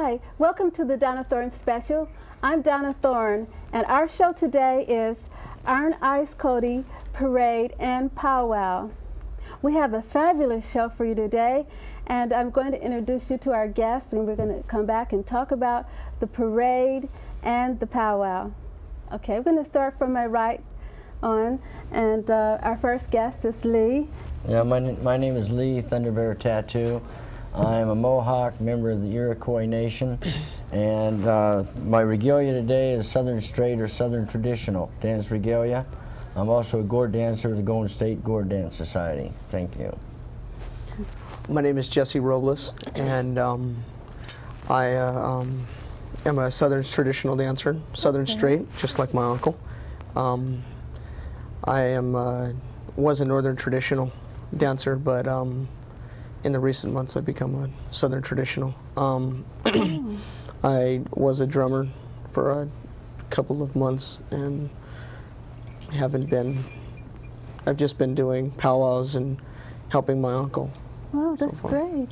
Hi, welcome to the Donna Thorne Special. I'm Donna Thorne, and our show today is Iron Eyes Coty Parade and Powwow. We have a fabulous show for you today, and I'm going to introduce you to our guests, and we're going to come back and talk about the parade and the powwow. Okay, we're going to start from my right on, and our first guest is Lee. Yeah, my name is Lee Thunderbear Tattoo. I'm a Mohawk, member of the Iroquois Nation, and my regalia today is Southern Straight or Southern Traditional Dance Regalia. I'm also a gourd dancer with the Golden State Gourd Dance Society. Thank you. My name is Jesse Robles, and I am a Southern Traditional dancer, Southern Straight, just like my uncle. I was a Northern Traditional dancer, but in the recent months I've become a Southern Traditional. I was a drummer for a couple of months and I've just been doing powwows and helping my uncle. Oh, that's great.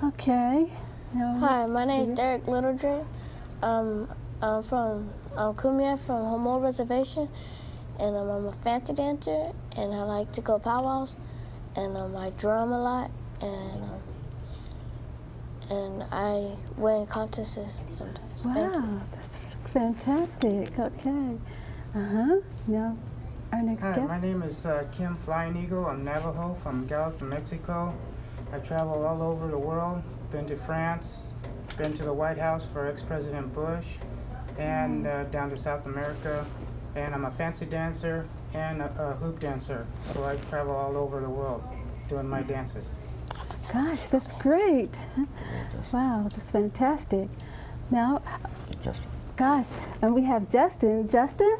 Okay. Hi, my name is Derek Littledre. I'm from Kumia from Homo Reservation, and I'm a fancy dancer, and I like to go powwows, and I drum a lot, and I win contests sometimes. Wow, that's fantastic. Okay. Now, our next guest. Hi, my name is Kim Flying Eagle. I'm Navajo from Gallatin, Mexico. I travel all over the world. Been to France, been to the White House for ex-President Bush, and down to South America. And I'm a fancy dancer and a hoop dancer. So I travel all over the world doing my dances. Gosh, that's great. Wow, that's fantastic. Now, Justin. Gosh, and we have Justin. Justin?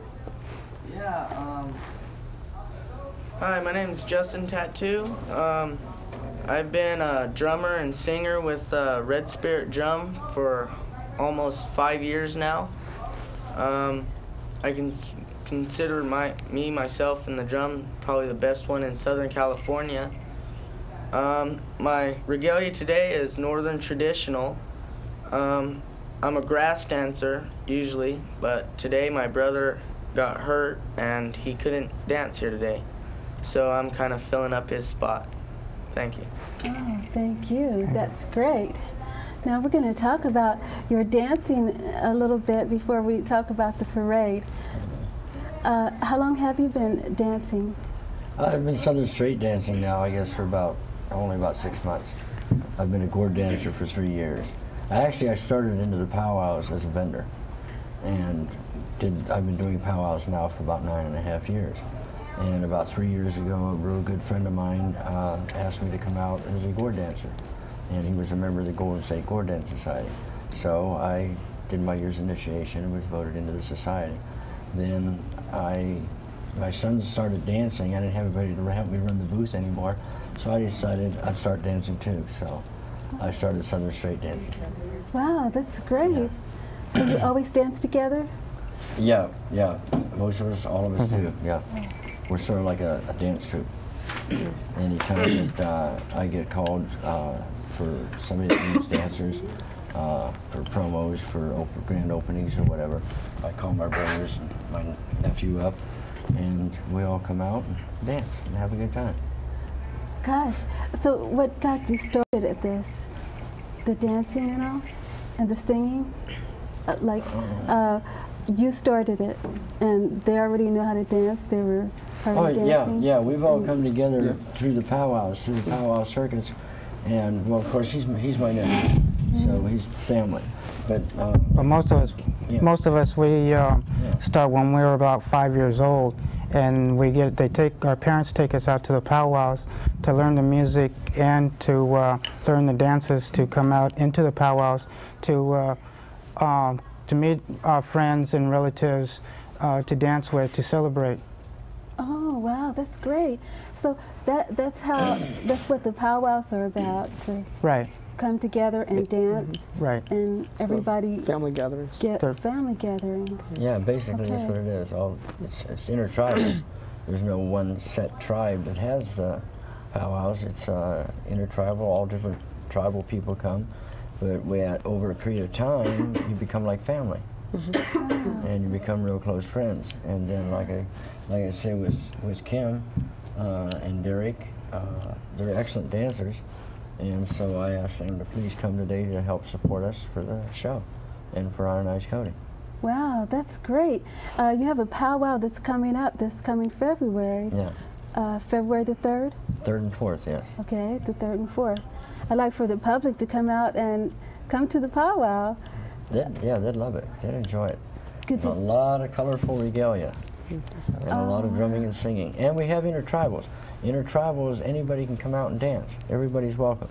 Yeah, hi, my name is Justin Tattoo. I've been a drummer and singer with Red Spirit Drum for almost 5 years now. I can consider myself and the drum probably the best one in Southern California. My regalia today is Northern Traditional. I'm a grass dancer usually, but today my brother got hurt and he couldn't dance here today. So I'm kind of filling up his spot. Thank you. Oh, thank you. That's great. Now we're going to talk about your dancing a little bit before we talk about the parade. How long have you been dancing? I've been Southern Straight dancing now, I guess, for only about 6 months. I've been a gourd dancer for 3 years. I started into the powwows as a vendor, and I've been doing powwows now for about 9.5 years. And about 3 years ago, a real good friend of mine asked me to come out as a gourd dancer, and he was a member of the Golden State Gourd Dance Society. So I did my year's initiation and was voted into the society. Then my sons started dancing. I didn't have anybody to help me run the booth anymore, so I decided I'd start dancing too. So I started Southern Straight dancing. Wow, that's great. Yeah. So you always dance together? Yeah. Most of us, all of us do, yeah. We're sort of like a dance troupe. Anytime that I get called for somebody that needs dancers, for promos, for grand openings or whatever, I call my brothers and my nephew up, and we all come out and dance and have a good time. Gosh, so what got you started at this? The dancing and all? And the singing? You started it, and they already knew how to dance? They were already dancing? Yeah, we've all come together through the powwows, through the powwow circuits, and, well, of course, he's my nephew, so he's family. But most of us, we start when we were about 5 years old, and our parents take us out to the powwows to learn the music and to learn the dances, to come out into the powwows, to meet our friends and relatives, to dance with, to celebrate. Oh, wow, that's great. So that's what the powwows are about, to come together and dance. Right. And everybody family gatherings. Family gatherings. Yeah, basically that's what it is. It's intertribal. There's no one set tribe that has powwows. It's intertribal. All different tribal people come, But over a period of time, you become like family, and you become real close friends. And then, like I say with Kim and Derek, they're excellent dancers, and so I asked them to please come today to help support us for the show and for Iron Eyes Coty. Wow, that's great. You have a powwow that's coming up this coming February. Yeah. February the 3rd? 3rd and 4th, yes. Okay, the 3rd and 4th. I'd like for the public to come out and come to the powwow. Yeah, they'd love it. They'd enjoy it. There's a lot of colorful regalia and a lot of drumming and singing. And we have intertribals. Intertribals, anybody can come out and dance. Everybody's welcome.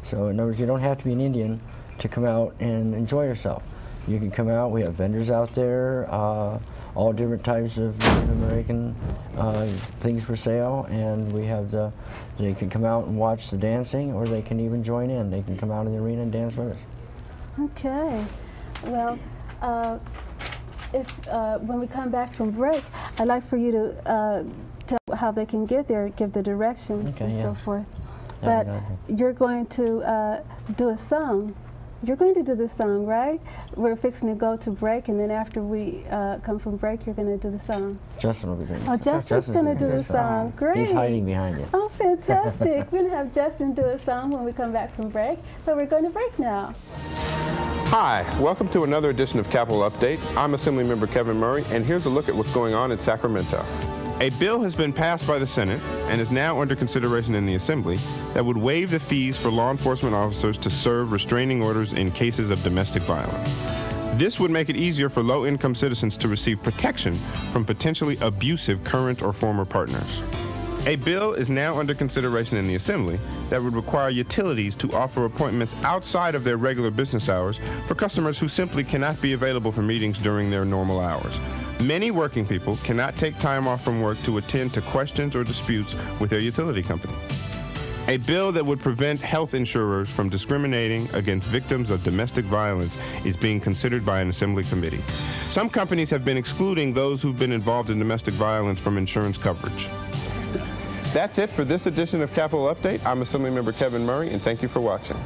So in other words, you don't have to be an Indian to come out and enjoy yourself. You can come out. We have vendors out there, all different types of Native American things for sale, and we have they can come out and watch the dancing, or they can even join in. They can come out in the arena and dance with us. Okay. Well, when we come back from break, I'd like for you to tell how they can get there, give the directions and so forth. But you're going to do a song. You're going to do the song, right? We're fixing to go to break, and then after we come from break, you're going to do the song. Justin will be doing it. Oh, Justin's going to do the song. Great. He's hiding behind you. Oh, fantastic. We're going to have Justin do a song when we come back from break, but we're going to break now. Hi, welcome to another edition of Capitol Update. I'm Assemblymember Kevin Murray, and here's a look at what's going on in Sacramento. A bill has been passed by the Senate and is now under consideration in the Assembly that would waive the fees for law enforcement officers to serve restraining orders in cases of domestic violence. This would make it easier for low-income citizens to receive protection from potentially abusive current or former partners. A bill is now under consideration in the Assembly that would require utilities to offer appointments outside of their regular business hours for customers who simply cannot be available for meetings during their normal hours. Many working people cannot take time off from work to attend to questions or disputes with their utility company. A bill that would prevent health insurers from discriminating against victims of domestic violence is being considered by an Assembly committee. Some companies have been excluding those who've been involved in domestic violence from insurance coverage. That's it for this edition of Capitol Update. I'm Assemblymember Kevin Murray, and thank you for watching.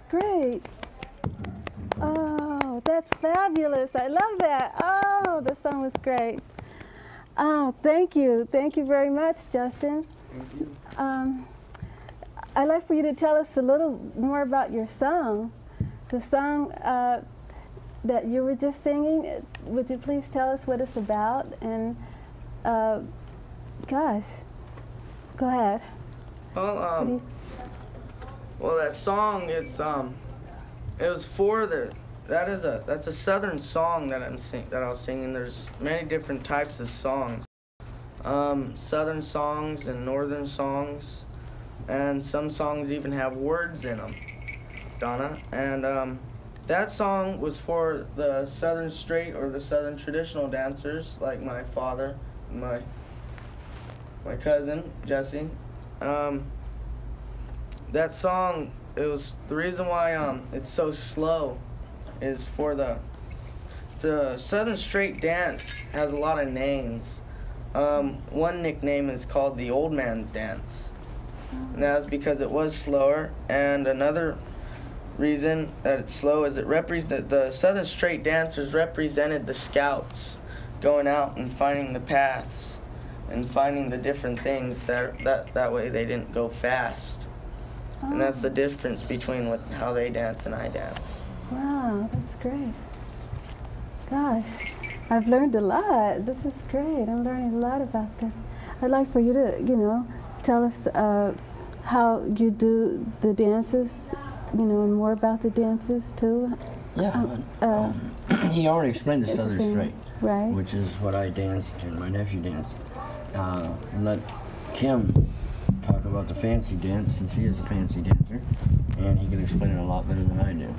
Great. Oh, that's fabulous. I love that. Oh, the song was great. Oh, thank you. Thank you very much, Justin. Thank you. I'd like for you to tell us a little more about your song. The song that you were just singing, would you please tell us what it's about? And gosh, go ahead. Well, well, that song, it was for that's a Southern song that I was singing. There's many different types of songs, Southern songs and Northern songs, and some songs even have words in them, Donna. And that song was for the Southern straight or the Southern traditional dancers, like my father, my cousin Jesse. That song, it was the reason why it's so slow is for the Southern straight dance has a lot of names. One nickname is called the old man's dance, and that's because it was slower. And another reason that it's slow is the Southern straight dancers represented the scouts going out and finding the paths and finding the different things that way they didn't go fast. And that's the difference between how they dance and I dance. Wow, that's great. Gosh, I've learned a lot. This is great. I'm learning a lot about this. I'd like for you to, tell us how you do the dances, and more about the dances too. Yeah, he already explained the Southern straight, right? Which is what I dance and my nephew danced. Let Kim talk about the fancy dance, since he is a fancy dancer, and he can explain it a lot better than I do.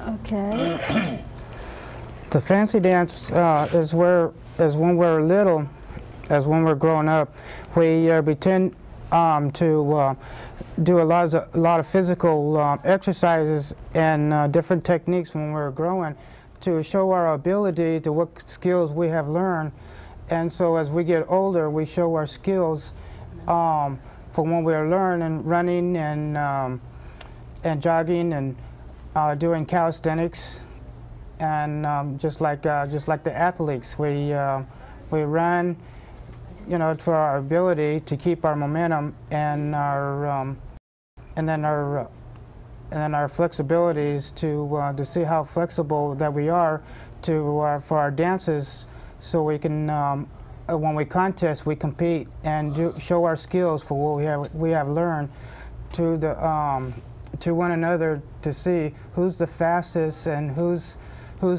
Okay. The fancy dance is when we're little, as when we're growing up, we tend to do a lot of physical exercises and different techniques when we're growing to show our ability to what skills we have learned. And so as we get older, we show our skills for when we're learning, running and jogging and doing calisthenics, and just like the athletes, we run, for our ability to keep our momentum and our and then our flexibilities to see how flexible that we are for our dances, so we can when we contest, we compete and show our skills for what we have learned to one another, to see who's the fastest and who's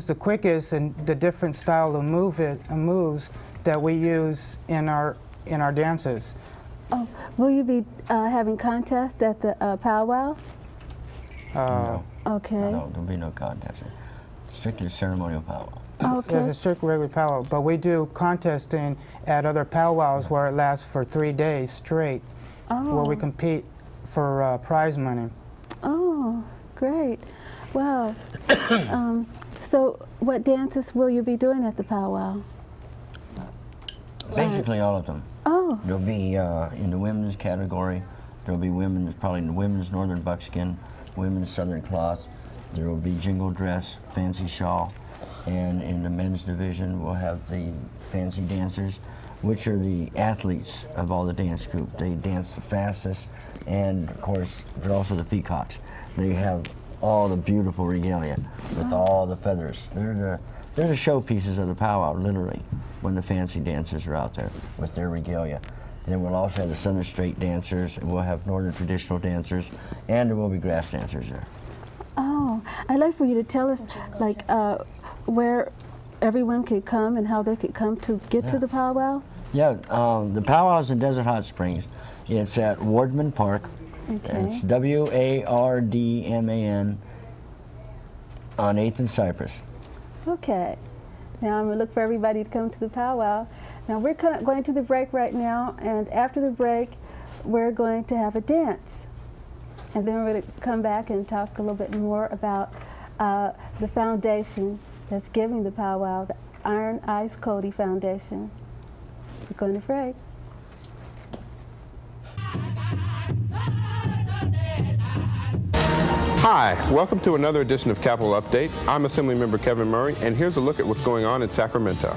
the quickest, and the different style of moves that we use in our dances. Oh, will you be having contests at the powwow? No. Okay. No, there'll be no contest. Strictly ceremonial powwow. Okay. There's a strict regular powwow, but we do contesting at other powwows where it lasts for 3 days straight, where we compete for prize money. Oh, great. Wow. So what dances will you be doing at the powwow? Basically all of them. Oh. There'll be in the women's category, there'll be probably in the women's northern buckskin, women's southern cloth, there will be jingle dress, fancy shawl, and in the men's division we'll have the fancy dancers, which are the athletes of all the dance group. They dance the fastest, and of course they're also the peacocks. They have all the beautiful regalia with all the feathers. They're the showpieces of the powwow, literally, when the fancy dancers are out there with their regalia. Then we'll also have the Southern straight dancers, and we'll have Northern traditional dancers, and there will be grass dancers there. Oh, I'd like for you to tell us, like, where everyone could come and how they could come to get to the powwow. Yeah, the powwow's in Desert Hot Springs. It's at Wardman Park. Okay. It's W-A-R-D-M-A-N on 8th and Cypress. Okay. Now I'm going to look for everybody to come to the powwow. Now we're going to the break right now, and after the break, we're going to have a dance. And then we're going to come back and talk a little bit more about the foundation that's giving the powwow, the Iron Eyes Coty Foundation. We're going to break. Hi, welcome to another edition of Capital Update. I'm Assemblymember Kevin Murray, and here's a look at what's going on in Sacramento.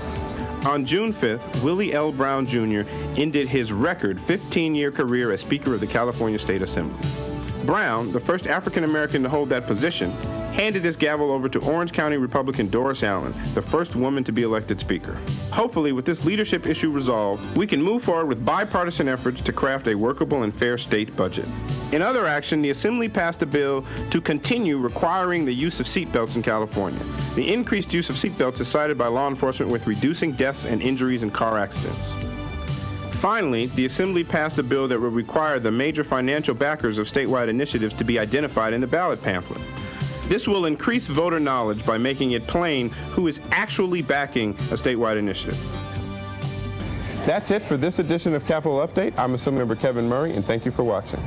On June 5th, Willie L. Brown Jr. ended his record 15-year career as Speaker of the California State Assembly. Brown, the first African American to hold that position, handed his gavel over to Orange County Republican Doris Allen, the first woman to be elected Speaker. Hopefully, with this leadership issue resolved, we can move forward with bipartisan efforts to craft a workable and fair state budget. In other action, the Assembly passed a bill to continue requiring the use of seatbelts in California. The increased use of seatbelts is cited by law enforcement with reducing deaths and injuries in car accidents. Finally, the Assembly passed a bill that would require the major financial backers of statewide initiatives to be identified in the ballot pamphlet. This will increase voter knowledge by making it plain who is actually backing a statewide initiative. That's it for this edition of Capitol Update. I'm Assemblymember Kevin Murray, and thank you for watching.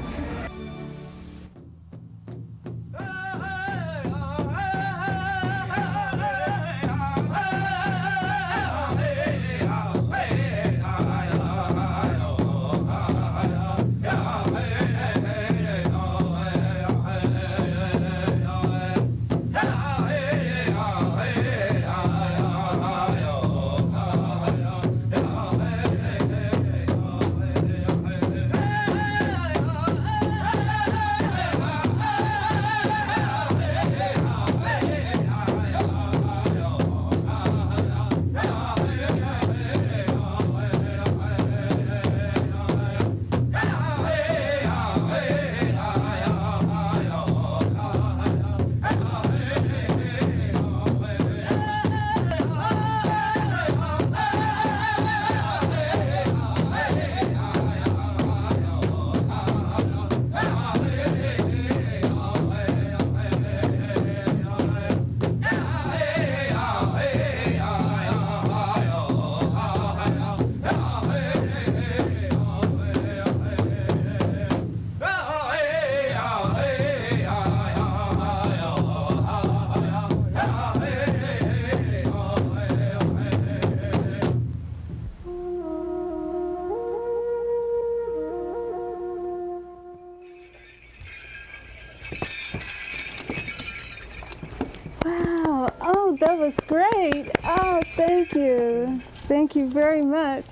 That was great. Oh, thank you. Thank you very much.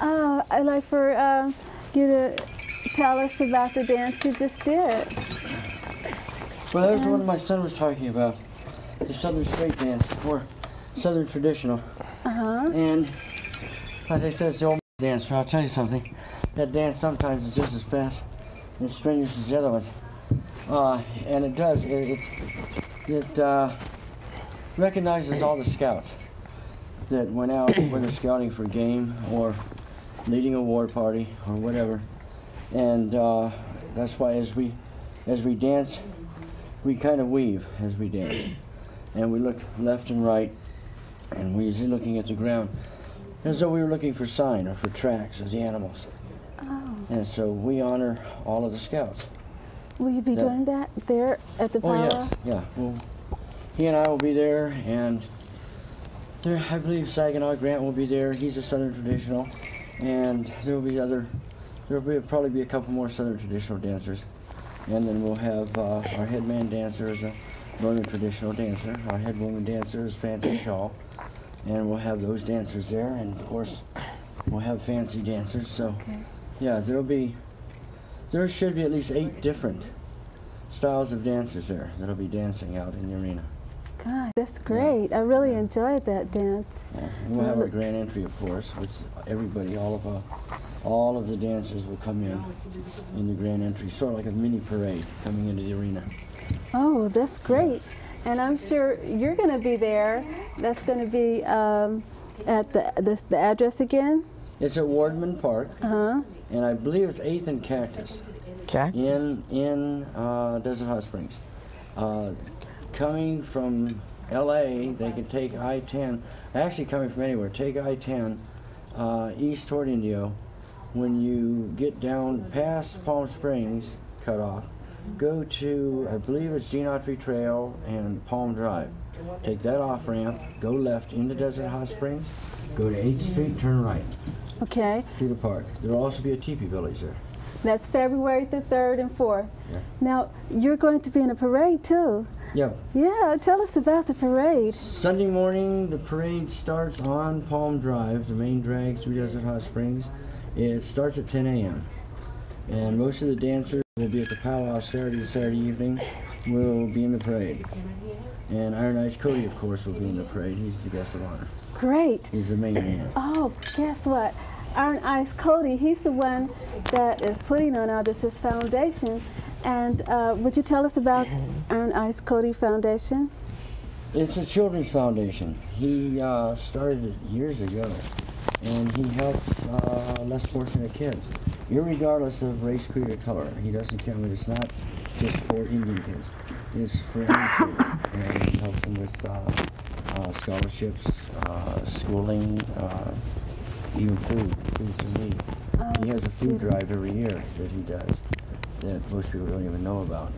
I'd like for you to tell us about the dance you just did. Well, that was what my son was talking about, the Southern Straight Dance, or Southern Traditional. And like I said, it's the old dance, but I'll tell you something. That dance sometimes is just as fast and strenuous as the other ones. And it does. It recognizes all the scouts that went out, whether scouting for game or leading a war party or whatever. And that's why as we dance, we kind of weave as we dance. And we look left and right, and we're usually looking at the ground as though we were looking for sign or for tracks of the animals. Oh. And so we honor all of the scouts. Will you be doing that there at the powwow? Oh, yes, yeah. Well, he and I will be there, and there, I believe Saginaw Grant will be there. He's a Southern Traditional, and there will probably be a couple more Southern Traditional dancers. And then we'll have our head man dancer is a Northern Traditional dancer. Our head woman dancer is Fancy Shaw, and we'll have those dancers there. And of course, we'll have fancy dancers. So, yeah, there should be at least 8 different styles of dancers there that'll be dancing out in the arena. Gosh, that's great. I really enjoyed that dance. Yeah. And we'll have our grand entry, of course, which everybody, all of the dancers will come in the grand entry, sort of like a mini parade coming into the arena. Oh, that's great. And I'm sure you're going to be there. That's going to be at the address again? It's at Wardman Park, and I believe it's 8th and Cactus. Cactus? In Desert Hot Springs. Coming from LA, they can take I-10, actually coming from anywhere, take I-10 east toward Indio. When you get down past Palm Springs cutoff, go to, I believe it's Gene Autry Trail and Palm Drive. Take that off ramp, go left into Desert Hot Springs, go to 8th Street, turn right. Okay. To the park. There will also be a teepee village there. That's February the 3rd and 4th. Yeah. Now, you're going to be in a parade too. Yeah. Yeah, tell us about the parade. Sunday morning, the parade starts on Palm Drive, the main drag through Desert Hot Springs. It starts at 10 a.m. And most of the dancers will be at the powwow Saturday evening, will be in the parade. And Iron Ice Coty, of course, will be in the parade. He's the guest of honor. Great. He's the main man. Oh, guess what? Iron Ice Coty, he's the one that is putting on all this, his foundation. And would you tell us about Iron Ice Coty Foundation? It's a children's foundation. He started it years ago, and he helps less fortunate kids, irregardless of race, creed, or color. He doesn't care. I mean, it's not just for Indian kids. It's for any kid. And he helps them with scholarships, schooling, even food to me. He has a food drive every year that he does that most people don't even know about.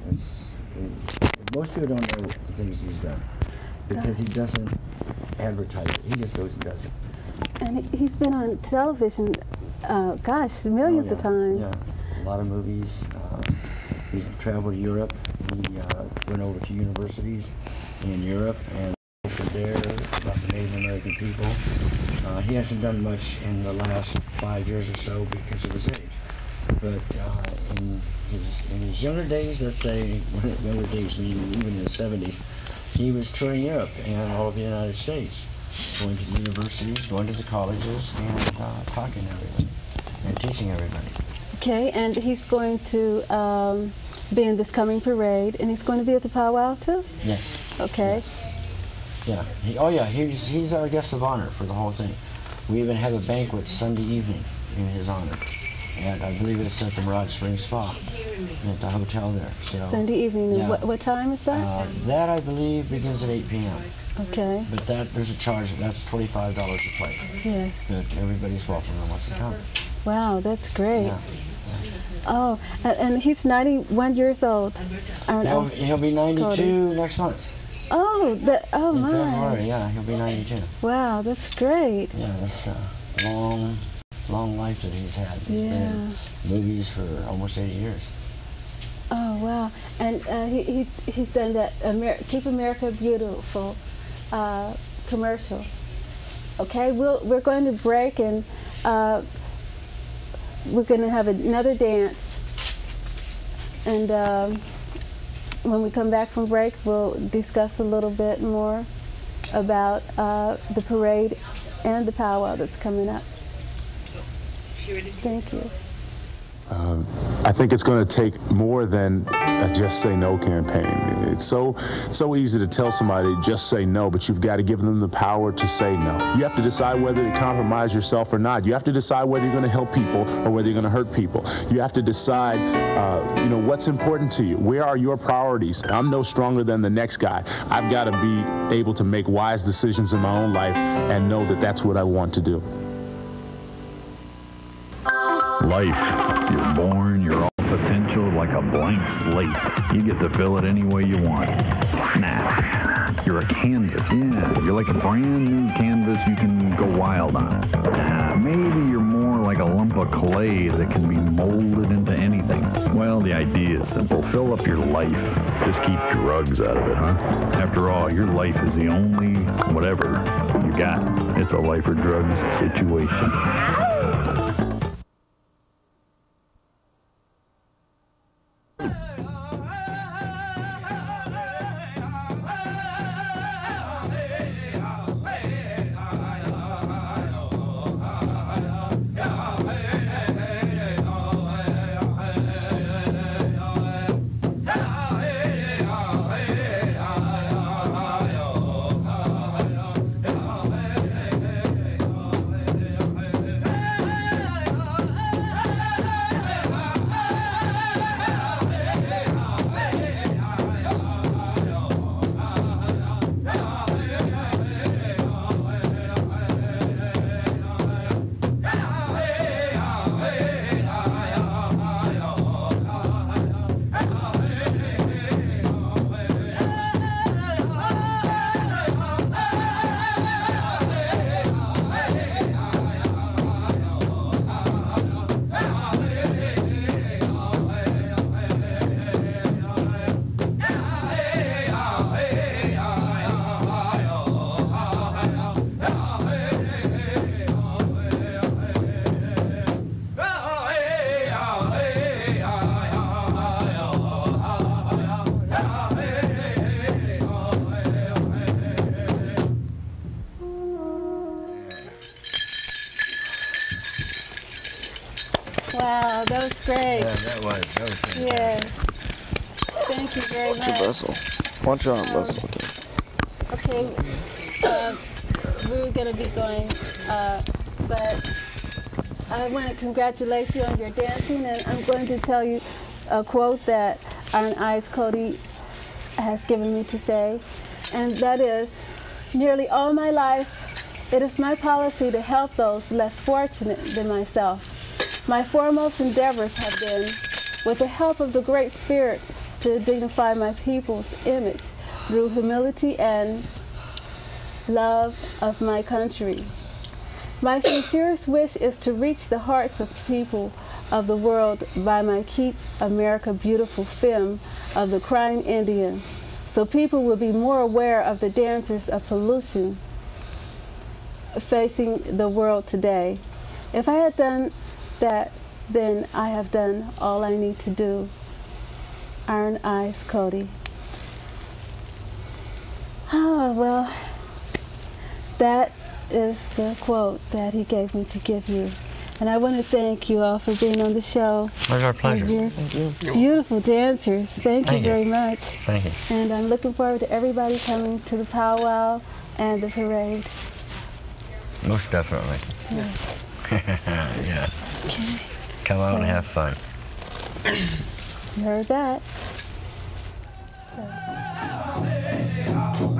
Most people don't know the things he's done because he doesn't advertise it. He just goes and does it. And he's been on television, gosh, millions of times. Yeah, a lot of movies. He's traveled to Europe. He went over to universities in Europe and lectured there about the Native American people. He hasn't done much in the last 5 years or so because of his age. But in his younger days, let's say younger days, even in his 70s, he was touring Europe and all of the United States, going to the universities, going to the colleges, and talking to everybody and teaching everybody. Okay, and he's going to be in this coming parade, and he's going to be at the powwow too? Yes. Okay. Yeah. Yeah. He's our guest of honor for the whole thing. We even have a banquet Sunday evening in his honor. And I believe it's at the Mirage Springs Spa, at the hotel there. So, Sunday evening, yeah. What time is that? That, I believe, begins at 8 p.m. Okay. But there's a charge, that's $25 a plate. Yes. But everybody's welcome and wants to come. Wow, that's great. Yeah. Oh, and he's 91 years old. He'll be 92 Coty. next month. Oh, In my. February, yeah, he'll be 92. Wow, that's great. Yeah, that's a long life that he's had. He's been in movies for almost 80 years. Oh, wow. And he's done that Keep America Beautiful commercial. Okay, we're going to break, and we're going to have another dance. And when we come back from break, we'll discuss a little bit more about the parade and the powwow that's coming up. Thank you. I think it's going to take more than a Just Say No campaign. It's so easy to tell somebody just say no, but you've got to give them the power to say no. You have to decide whether to compromise yourself or not. You have to decide whether you're going to help people or whether you're going to hurt people. You have to decide, what's important to you. Where are your priorities? I'm no stronger than the next guy. I've got to be able to make wise decisions in my own life and know that that's what I want to do. Life. You're born, you're all potential like a blank slate. You get to fill it any way you want. Nah, you're a canvas. Yeah, you're like a brand new canvas you can go wild on. Maybe you're more like a lump of clay that can be molded into anything. Well, the idea is simple. Fill up your life. Just keep drugs out of it, huh? After all, your life is the only whatever you got. It's a life or drugs situation. great. Yeah, that was fantastic. Yes. Thank you very much. Watch your vessel. Watch your arm vessel. Okay. Okay, we're going to be going, but I want to congratulate you on your dancing, and I'm going to tell you a quote that Iron Eyes Coty has given me to say, and that is, nearly all my life, it is my policy to help those less fortunate than myself. My foremost endeavors have been, with the help of the Great Spirit, to dignify my people's image through humility and love of my country. My sincerest wish is to reach the hearts of people of the world by my Keep America Beautiful film of the crying Indian, so people will be more aware of the dangers of pollution facing the world today. If I had done that, then I have done all I need to do. Iron Eyes Coty. Oh, well, that is the quote that he gave me to give you. And I want to thank you all for being on the show. It was our pleasure. Thank you. Beautiful dancers. Thank you very much. Thank you. And I'm looking forward to everybody coming to the powwow and the parade. Most definitely. Yes. Yeah. Okay. Come out and have fun. You heard that. So.